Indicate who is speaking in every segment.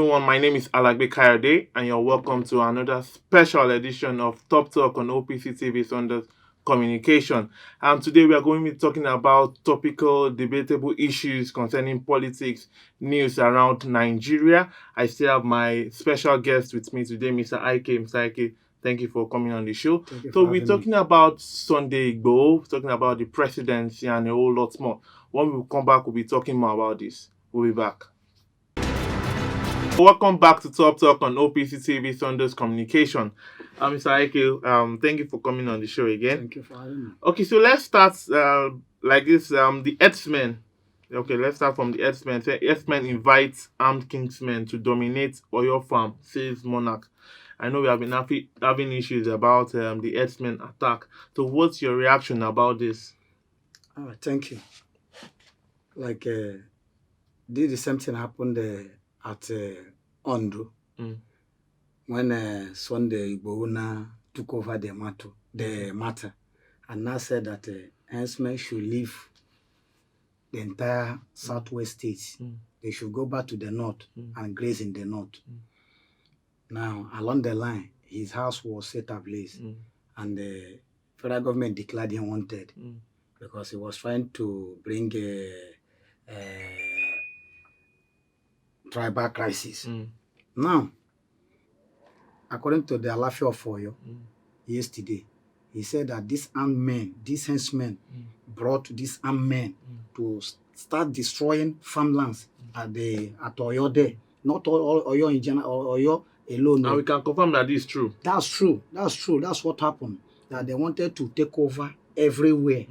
Speaker 1: Everyone, my name is Alagbe Kayode, and you're welcome to another special edition of Top Talk on OPC TV Sundos Communication. And today we are going to be talking about topical, debatable issues concerning politics, news around Nigeria. I still have my special guest with me today, Mr. Ike. Mr. Ike, thank you for coming on the show. So we're talking about Sunday Igboho, talking about the presidency and a whole lot more. When we come back, we'll be talking more about this. We'll be back. Welcome back to Top Talk on OPC TV Sundos Communication. Mr. Ike, thank you for coming on the show again.
Speaker 2: Thank you for having me.
Speaker 1: Okay, so let's start like this. The Herdsmen. Okay, let's start from the Herdsmen. Herdsmen invites armed Kinsmen to dominate Oyo farm, says Monarch. I know we have been having issues about the Herdsmen attack. So what's your reaction about this?
Speaker 2: All right, thank you. Like, did the same thing happen at Ondo when Sunday Igboho took over the matter and now said that Herdsmen should leave the entire southwest states. They should go back to the north and graze in the north. Now, along the line, his house was set ablaze and the federal government declared him wanted because he was trying to bring a tribal crisis. Now, according to the Alafi of Oyo, yesterday, he said that these herdsmen, brought these armed men to start destroying farmlands at Oyo there. Not all Oyo in general, Oyo alone.
Speaker 1: And we can confirm that this is true.
Speaker 2: That's true. That's what happened. That they wanted to take over everywhere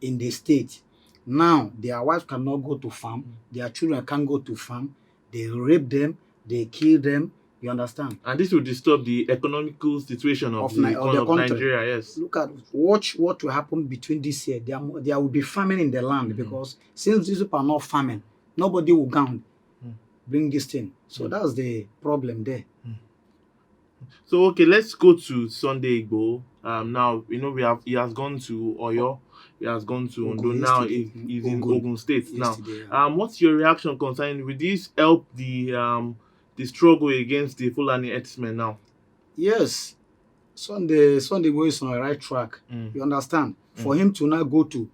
Speaker 2: in the state. Now, their wives cannot go to farm. Their children can't go to farm. They rape them, they kill them, you understand?
Speaker 1: And this will disturb the economical situation of the country. Nigeria, yes.
Speaker 2: Watch what will happen between this year. There will be famine in the land because since these people are not farming, nobody will go and bring this thing. So that's the problem there.
Speaker 1: So, okay, let's go to Sunday Igboho. Now, he has gone to Oyo. He has gone to Ondo. Now he's in Ogun State.
Speaker 2: Yesterday,
Speaker 1: now, what's your reaction concerning? Will this help the struggle against the Fulani Herdsmen now?
Speaker 2: Yes, Sunday Igboho is on the right track. You understand? For him to now go to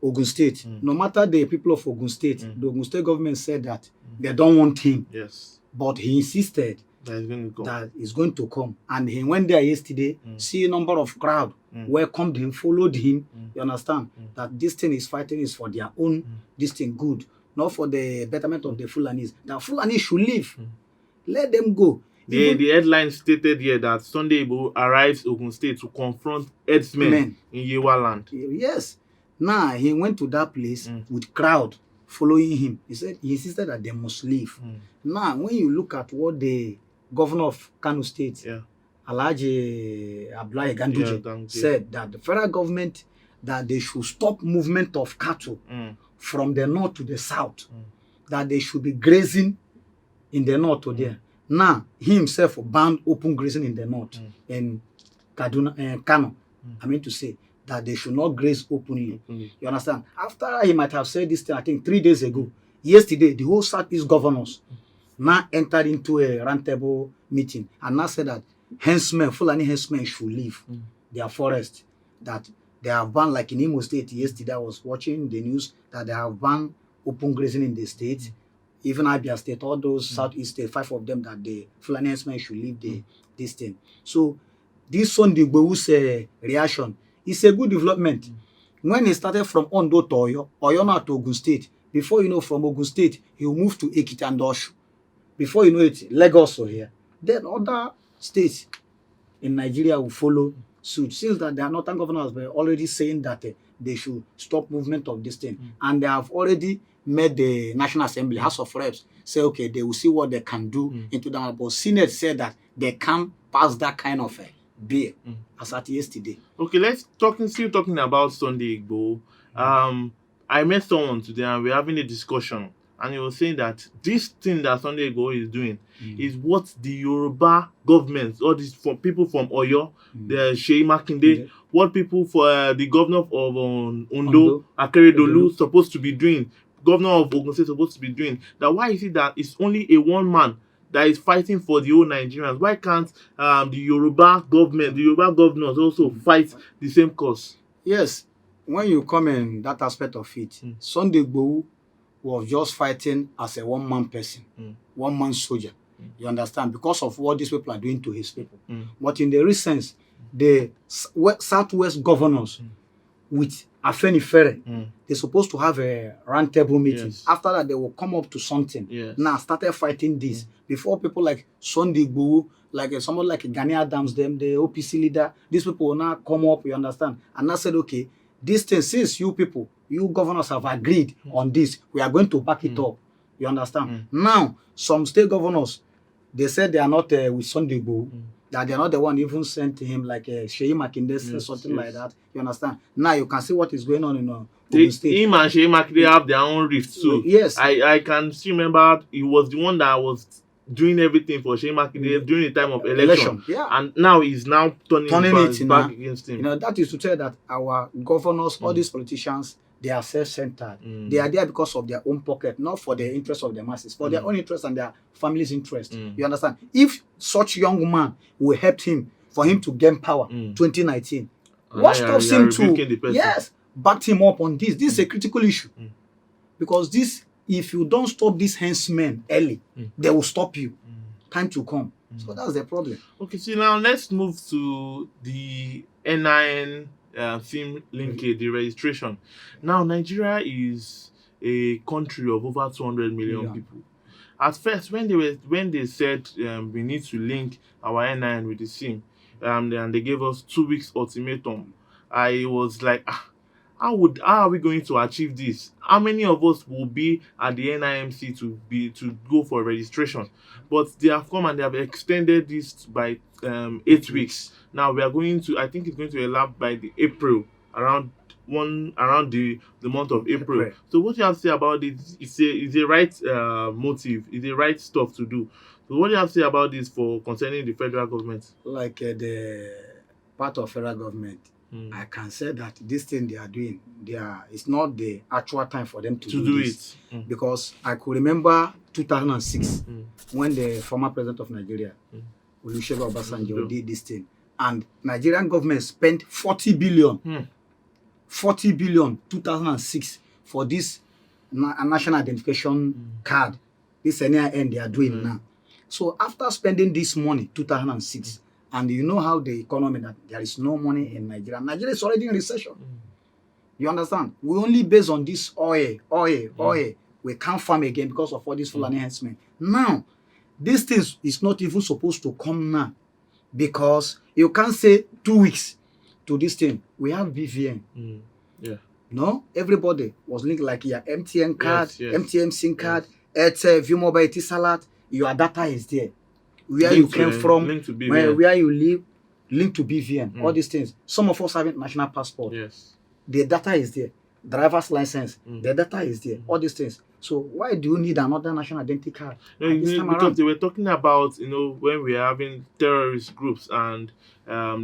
Speaker 2: Ogun State, no matter the people of Ogun State, the Ogun State government said that they don't want him.
Speaker 1: Yes,
Speaker 2: but he insisted that he's going to come, and he went there yesterday. See a number of crowd welcomed him, followed him. You understand that this thing is fighting is for their own this thing good, not for the betterment of the Fulanis. The Fulanis should leave. Let them go.
Speaker 1: The headline stated here that Sunday Igboho arrives Ogun State to confront herdsmen in Yewa land.
Speaker 2: Yes. Now he went to that place with crowd following him. He insisted that they must leave. Now, when you look at what the governor of Kano State, Alhaji Abdullahi Ganduje, said that the federal government that they should stop movement of cattle from the north to the south, that they should be grazing in the north to there. Now, he himself banned open grazing in the north in Kano. I mean to say that they should not graze openly. You understand? After he might have said this thing, I think 3 days ago, yesterday, the whole Southeast governors now entered into a roundtable meeting and now said that Fulani herdsmen should leave their forest. That they have banned, like in Imo State yesterday, I was watching the news that they have banned open grazing in the state. Even Abia State, all those Southeast State, 5 of them, that the Fulani herdsmen should leave this thing. So this Sunday Igboho's reaction is a good development. When he started from Ondo to Oyo now to Ogun State, before you know, from Ogun State, he will move to Ekiti and Oshu. Before you know it, Lagos or here. Then other states in Nigeria will follow suit. Since that the northern governors were already saying that they should stop movement of this thing. And they have already made the National Assembly, House of Reps, say, okay, they will see what they can do into that. But Senate said that they can't pass that kind of bill as at yesterday.
Speaker 1: Okay, still talking about Sunday Igboho. I met someone today and we're having a discussion, and he was saying that this thing that Sunday Igboho is doing is what the Yoruba government, all these people from Oyo, the Seyi Makinde, what people for the governor of Ondo, Akeredolu, supposed to be doing, governor of Ogun State supposed to be doing? That why is it that it's only a one man that is fighting for the whole Nigerians? Why can't the Yoruba government, the Yoruba governors also fight the same cause?
Speaker 2: Yes, when you come in that aspect of it, Sunday Igboho was just fighting as a one-man person, one-man soldier. You understand? Because of what these people are doing to his people. But in the recent, the Southwest governors with Afenifere, they're supposed to have a round table meeting.
Speaker 1: Yes.
Speaker 2: After that, they will come up to something.
Speaker 1: Yes.
Speaker 2: Now, started fighting this. Before people like Sunday Igboho, like someone like Gani Adams, them, the OPC leader, these people will now come up, you understand? And now said, okay, this thing, since you people, you governors have agreed on this, we are going to back it up. You understand? Now, some state governors, they said they are not with Sunday Igboho, that they are not the one even sent to him, like Sheyi Makinde said, something like that. You understand? Now you can see what is going on in Ogun State.
Speaker 1: Him and Sheyi Makinde have their own rift too.
Speaker 2: Yes.
Speaker 1: I can still remember he was the one that was doing everything for Sheyi Makinde during the time of election.
Speaker 2: Yeah.
Speaker 1: And now he's now turning
Speaker 2: it
Speaker 1: back against him.
Speaker 2: You know, that is to tell that our governors, all these politicians, they are self-centered. They are there because of their own pocket, not for the interest of the masses, for their own interest and their family's interest. You understand? If such young man will help him for him to gain power, 2019, what stops him to back him up on this? This is a critical issue. Because this, if you don't stop these herdsmen early, they will stop you. Time to come. So that's the problem.
Speaker 1: Okay, so now let's move to the NIN theme linkage, the registration. Now, Nigeria is a country of over 200 million people. At first, when they said we need to link our NIN with the SIM, and they gave us 2 weeks ultimatum, I was like, how are we going to achieve this? How many of us will be at the NIMC to go for registration? But they have come and they have extended this by 8 weeks. Now we are going to, I think it's going to elapse by the April, around the month of April. So what you have to say about this is a right motive, is a right stuff to do. So what do you have to say about this for concerning the federal government?
Speaker 2: Like the part of federal government, I can say that this thing they are doing, it's not the actual time for them to do this. Because I could remember 2006 when the former president of Nigeria, Olusegun Obasanjo, did this thing. And Nigerian government spent 40 billion, 40 billion 2006 for this national identification card. This NIN they are doing now. So after spending this money, 2006, and you know how the economy, that there is no money in Nigeria. Nigeria is already in recession. You understand? We only based on this oil. We can't farm again because of all this full enhancement. Now, this thing is not even supposed to come now. Because you can't say 2 weeks to this thing. We have BVN. No, everybody was linked like your MTN card, MTN SIM card, Airtel, View Mobile, Etisalat. Your data is there. Where you came from, where you live, linked to BVN. All these things. Some of us have national passport. The data is there. Driver's license. The data is there. All these things. So why do you need another national identity card?
Speaker 1: Because they were talking about, when we are having terrorist groups, and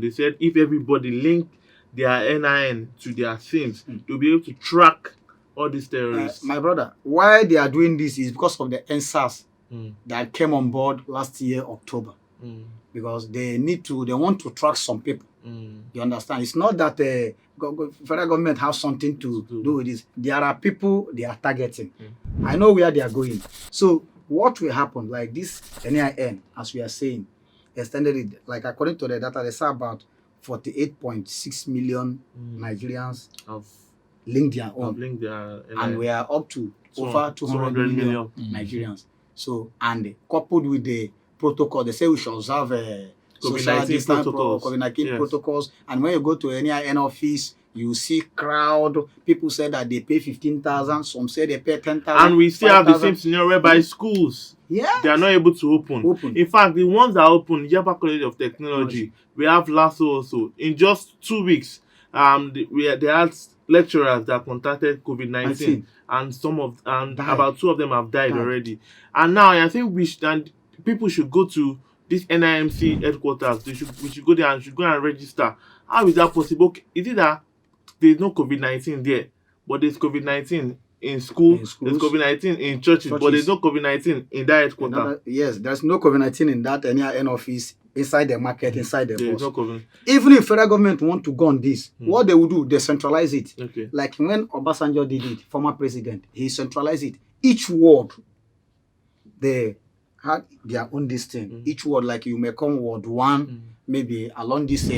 Speaker 1: they said if everybody link their NIN to their SIMs, they'll be able to track all these terrorists.
Speaker 2: My brother, why they are doing this is because of the NSAS that came on board last year, October. Because they want to track some people. You understand? It's not that the federal government has something to do with this. There are people they are targeting. I know where they are going. So what will happen, like this NIN, as we are saying, extended it, like according to the data, they say about 48.6 million Nigerians have linked their own. And we are up to over 200 million Nigerians. So, and coupled with the protocol, they say we should observe social distance COVID-19 protocols. And when you go to any NIN office, you see crowd. People say that they pay 15,000. Some say they pay 10,000.
Speaker 1: And we still have the same scenario whereby schools, they are not able to open. In fact, the ones that open, Yaba College of Technology, we have LASSO also. In just 2 weeks, they had lecturers that contacted COVID-19, and about 2 of them have died already. And now I think people should go to this NIMC headquarters. We should go there and register. How is that possible? Is it that there's no COVID-19 there, but there's COVID-19 in school,
Speaker 2: In schools.
Speaker 1: there's COVID-19 in churches, but there's no COVID-19 in that headquarters.
Speaker 2: Yes, there's no COVID-19 in that any end office, inside the market, inside the
Speaker 1: There's
Speaker 2: boss.
Speaker 1: no COVID.
Speaker 2: Even if federal government want to go on this, what they will do, they centralize it.
Speaker 1: Okay.
Speaker 2: Like when Obasanjo did it, former president, he centralized it. Each ward, they had their own distance. Each ward, like you may come ward 1, maybe along this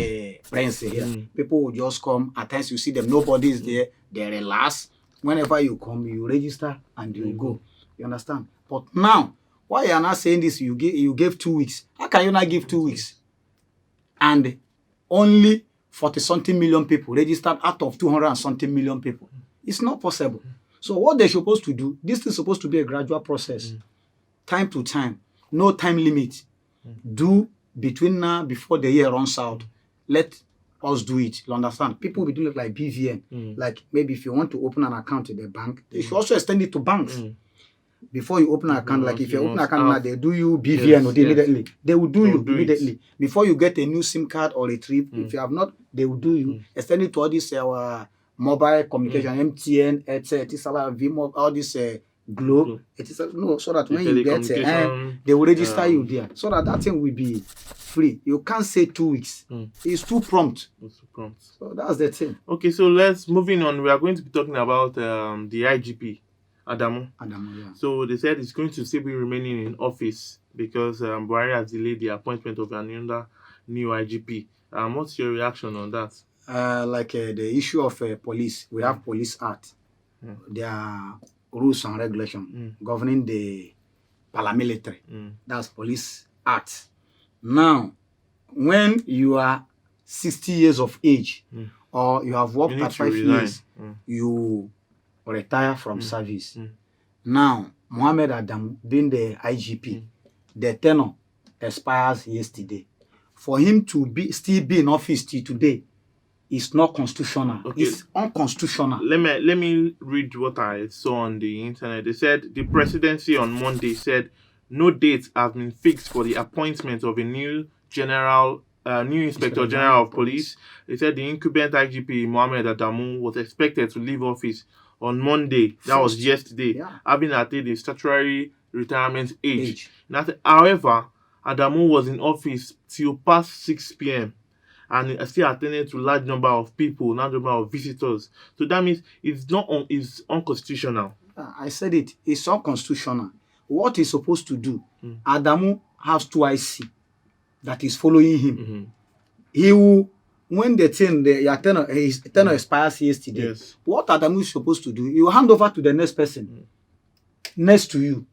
Speaker 2: fence here. People will just come. At times you see them, nobody is there. They relax. Whenever you come, you register and you go. You understand? But now, why you are not saying this? You gave 2 weeks. How can you not give 2 weeks? And only 40-something million people registered out of 200-something million people. It's not possible. So what they're supposed to do, this is supposed to be a gradual process. Time to time. No time limit. Do between now, before the year runs out. Let us do it. You understand? People will be doing it like BVN. Like maybe if you want to open an account in the bank, they should also extend it to banks. Before you open an account, like if you open an account now, they do you BVN immediately. They will do you immediately. Before you get a new SIM card or a trip, if you have not, they will do you. Extend it to all this mobile communication, MTN, etc., Vimo, all this Globe, so that when you get they will register you there. So that thing will be free. You can't say 2 weeks. It's too prompt. So that's the thing.
Speaker 1: Okay, so let's moving on. We are going to be talking about the IGP. Adamu,
Speaker 2: yeah.
Speaker 1: So they said it's going to still be remaining in office because Buhari has delayed the appointment of another new IGP. What's your reaction on that?
Speaker 2: Like the issue of police, we have Police Act. There are rules and regulations governing the paramilitary. That's Police Act. Now, when you are 60 years of age or you have worked at 5 years, you retire from service. Now, Mohammed Adamu, being the IGP, the tenure expires yesterday. For him to still be in office till today is not constitutional. Okay. It's unconstitutional.
Speaker 1: Let me read what I saw on the internet. They said the presidency on Monday said no date has been fixed for the appointment of a new Inspector General of Police. They said the incumbent IGP Mohammed Adamu was expected to leave office on Monday. That was yesterday, having attained the statutory retirement age. However, Adamu was in office till past 6 p.m. and still attended to large number of people, large number of visitors. So that means it's unconstitutional.
Speaker 2: I said it. It's unconstitutional. What he's supposed to do, Adamu has 2 IC that is following him. He will, when his tenure expires yesterday, what Adamu is supposed to do, you hand over to the next person, next to you.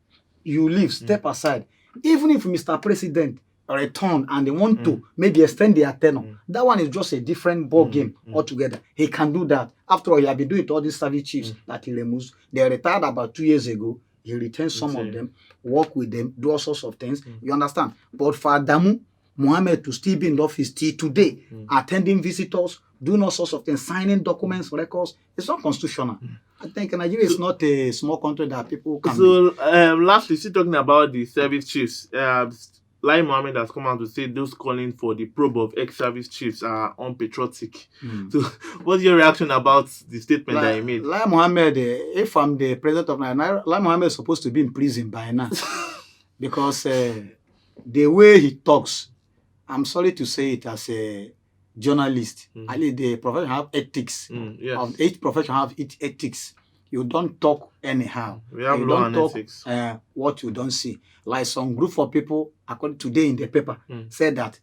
Speaker 2: You leave, step aside. Even if Mr. President return and they want to maybe extend their tenure, that one is just a different ball game altogether. He can do that. After all, he has been doing it to all these service chiefs that he removes. They retired about 2 years ago. He retains some of them, work with them, do all sorts of things. You understand? But for Adamu Mohammed to still be in the office till today, attending visitors, doing all sorts of things, signing documents, records, it's not constitutional. I think Nigeria is not a small country that people can.
Speaker 1: So, lastly, still talking about the service chiefs, Lai Mohammed has come out to say those calling for the probe of ex-service chiefs are unpatriotic. So, what's your reaction about the statement that he made?
Speaker 2: Lai Mohammed, if I'm the president of Nigeria, Lai Mohammed is supposed to be in prison by now. Because the way he talks, I'm sorry to say it as a journalist, the profession have ethics. Each profession have its ethics. You don't talk anyhow.
Speaker 1: We have
Speaker 2: you
Speaker 1: law
Speaker 2: don't
Speaker 1: and
Speaker 2: talk
Speaker 1: ethics.
Speaker 2: What you don't see. Like some group of people, according today in the paper, said that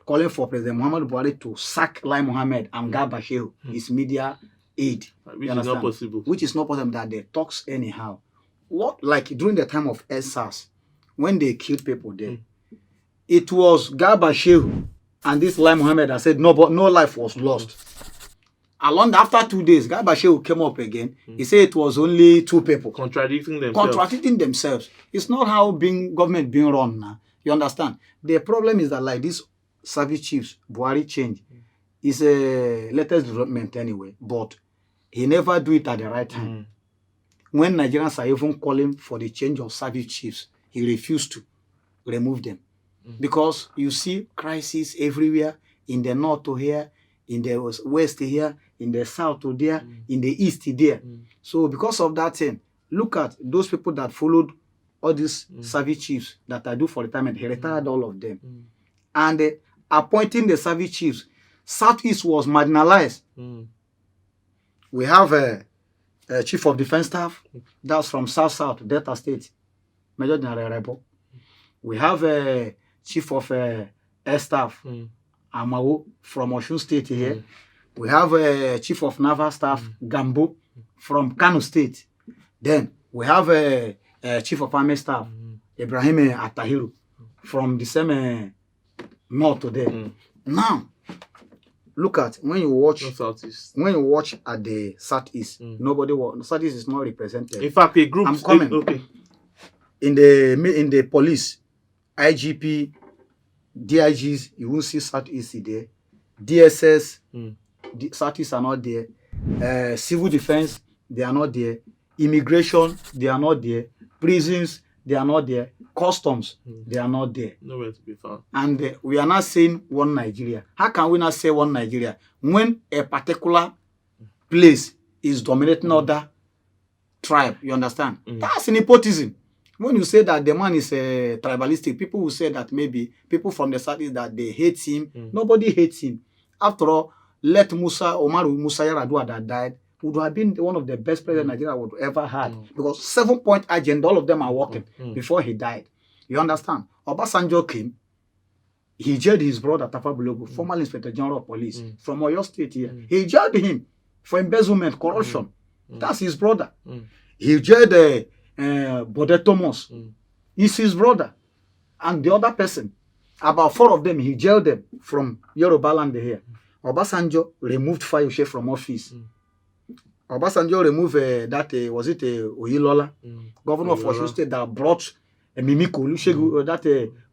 Speaker 2: calling for President Muhammadu Buhari to sack Lai Mohammed and Garba Shehu, his media aid.
Speaker 1: Which is not possible.
Speaker 2: Which is not possible, that they talks anyhow. What, like during the time of SARS, when they killed people there, it was Garba Shehu and this Lai Mohammed that said no, but no life was lost. After 2 days, Garba Shehu came up again. He said it was only 2 people.
Speaker 1: Contradicting themselves.
Speaker 2: It's not how government being run now. You understand? The problem is that like this service chiefs, Buhari change, is a latest development anyway, but he never do it at the right time. When Nigerians are even calling for the change of service chiefs, he refused to remove them. Because you see crisis everywhere, in the north to here, in the west here, in the south there, in the east there. So because of that thing, look at those people that followed all these service chiefs that I do for retirement. He retired all of them. And appointing the service chiefs, Southeast was marginalized. We have a chief of defense staff that's from South Delta State, Major General Rebo. We have a chief of air staff, Amao, from Osun State here. We have a chief of naval staff, Gambo, from Kano State. Then we have a chief of army staff, Ibrahim Atahiru, from the same north there. Now, look at when you watch at the Southeast, Southeast is not represented.
Speaker 1: In fact, a group.
Speaker 2: I'm coming.
Speaker 1: Okay.
Speaker 2: In the police, IGP, DIGs, you won't see Southeast there. DSS, Southeast are not there. Civil defense, they are not there. Immigration, they are not there. Prisons, they are not there. Customs, they are not there.
Speaker 1: Nowhere to be found.
Speaker 2: And we are not saying one Nigeria. How can we not say one Nigeria when a particular place is dominating other tribe? You understand? That's nepotism. When you say that the man is tribalistic, people will say that maybe people from the south is that they hate him. Nobody hates him. After all, let Umaru Musa Yar'Adua that died would have been one of the best presidents Nigeria would ever had. Because 7-point agenda, all of them are working before he died. You understand? Obasanjo came, he jailed his brother Tafa Bulogu, former Inspector General of Police from Oyo State here. He jailed him for embezzlement, corruption. That's his brother. He jailed Bode Thomas. He's his brother. And the other person, about 4 of them, he jailed them from Yoruba land here. Obasanjo removed Fayose from office. Obasanjo removed Oyilola, governor of Osun State, that brought Mimiko,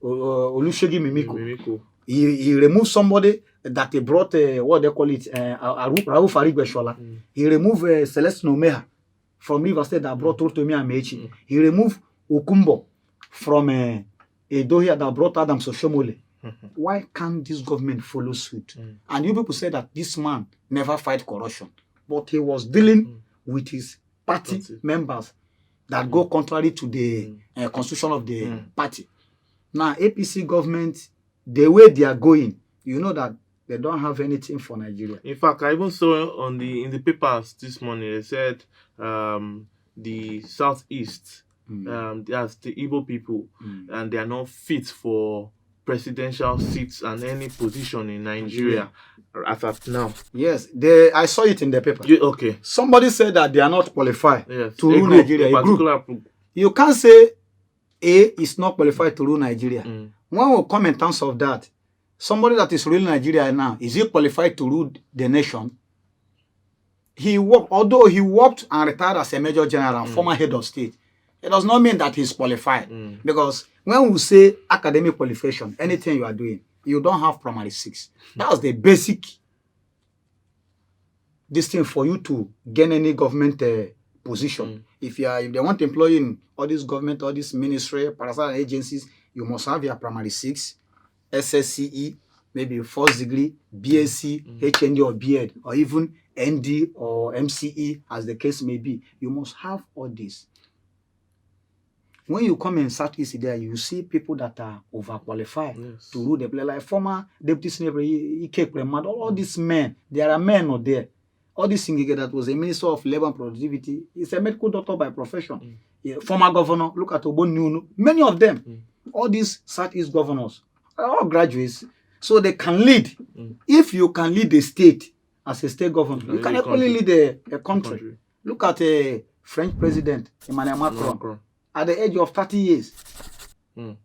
Speaker 2: Olushegi Mimiko. He removed somebody that he brought, what they call it, Rauf Arigbeshola. He removed Celeste Nomeha from River State that brought Totomi Amechi. He removed Okumbo from Edohia that brought Adam Soshomole. Why can't this government follow suit? And you people say that this man never fight corruption. But he was dealing with his party members that go contrary to the constitution of the party. Now, APC government, the way they are going, you know that they don't have anything for Nigeria.
Speaker 1: In fact, I even saw in the papers this morning, they said the Southeast, that's the Igbo people, and they are not fit for presidential seats and any position in Nigeria as of now.
Speaker 2: Yes, I saw it in the paper.
Speaker 1: Okay.
Speaker 2: Somebody said that they are not qualified to rule
Speaker 1: group,
Speaker 2: Nigeria. A group. You can't say A is not qualified to rule Nigeria. When we come in terms of that, somebody that is ruling Nigeria now, is he qualified to rule the nation? Although he worked and retired as a major general and former head of state, it does not mean that he's qualified. Because when we say academic qualification, anything you are doing, you don't have primary 6. That's the basic this thing for you to gain any government position. If they want to employ you in all this government, all this ministry, parasite agencies, you must have your primary 6, SSCE, maybe 1st degree, BSc, HND or BEd, or even ND or MCE, as the case may be. You must have all this. When you come in Southeast there, you see people that are overqualified to rule the place, like former Deputy Senator Ike Premad, all these men, there are men out there. All this Singige that was a Minister of Labor and Productivity, he's a medical doctor by profession. Former governor, look at Obon Nunu, many of them, all these Southeast governors are all graduates, so they can lead. If you can lead the state as a state governor, you can actually lead a country. Look at a French president, Emmanuel Macron. At the age of 30 years,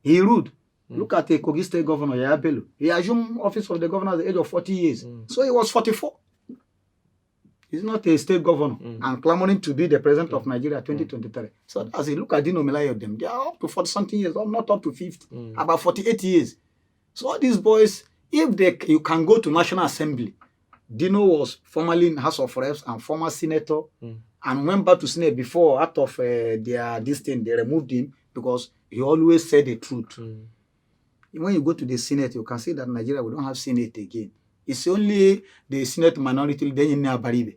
Speaker 2: he ruled. Look at the Kogi State Governor, Yaya Bello. He assumed office of the governor at the age of 40 years. So he was 44. He's not a state governor and clamoring to be the president of Nigeria 2023. So as you look at Dino Melaye, them, they are up to 40-something years, or not up to 50, about 48 years. So all these boys, if you can go to National Assembly, Dino was formerly in House of Reps and former senator, and went back to Senate before, out of this thing, they removed him because he always said the truth. When you go to the Senate, you can see that Nigeria, we don't have Senate again. It's only the Senate minority then in Baribe.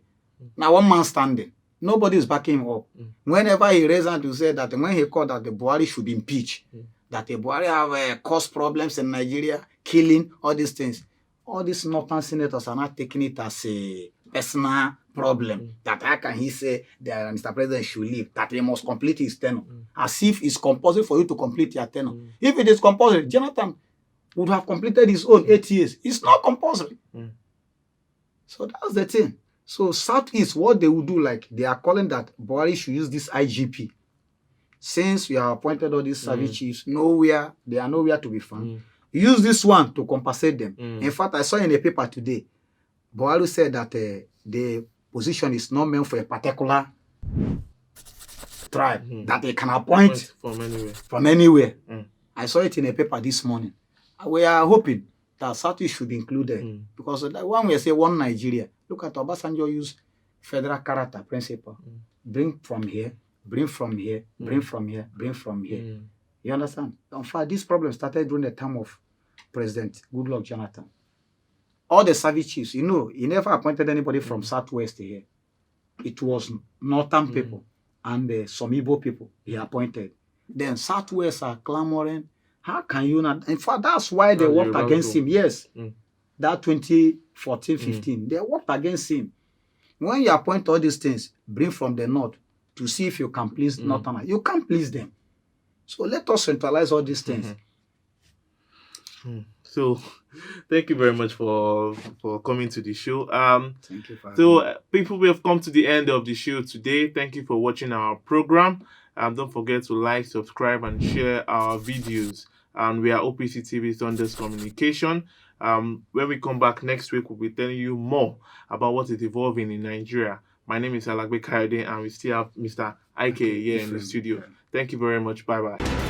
Speaker 2: Now one man standing. Nobody is backing him up. Whenever he raised hand to say that when he called that the Buhari should be impeached, that the Buhari have caused problems in Nigeria, killing, all these things. All these northern senators are not taking it as a personal problem. That how can he say that Mr. President should leave, that he must complete his tenure. As if it's compulsory for you to complete your tenure. If it is compulsory, Jonathan would have completed his own 8 years. It's not compulsory. So that's the thing. So Southeast, what they will do, like they are calling that Buhari should use this IGP. Since we have appointed all these service chiefs, they are nowhere to be found. Use this one to compensate them. In fact, I saw in a paper today, Buhari said that the position is not meant for a particular tribe, that they can appoint from anywhere. I saw it in a paper this morning. We are hoping that Southeast should be included because when we say one Nigeria, look at Obasanjo use federal character principle. Bring from here, bring from here, bring from here, bring from here. You understand? In fact, this problem started during the time of President Goodluck Jonathan. All the service chiefs, he never appointed anybody from Southwest here. It was northern people and some Igbo people he appointed. Then Southwest are clamoring. How can you not? In fact, that's why they worked against him. Yes. That 2014-15, they worked against him. When you appoint all these things, bring from the north to see if you can please northerners. You can't please them. So let us centralize all these things.
Speaker 1: So, thank you very much for coming to the show.
Speaker 2: Thank you for
Speaker 1: people, we have come to the end of the show today. Thank you for watching our program. Don't forget to like, subscribe, and share our videos. And we are OPC TV Sundos Communication. When we come back next week, we'll be telling you more about what is evolving in Nigeria. My name is Alagbe Kayode, and we still have Mr. IK here in the studio. Thank you very much. Bye-bye.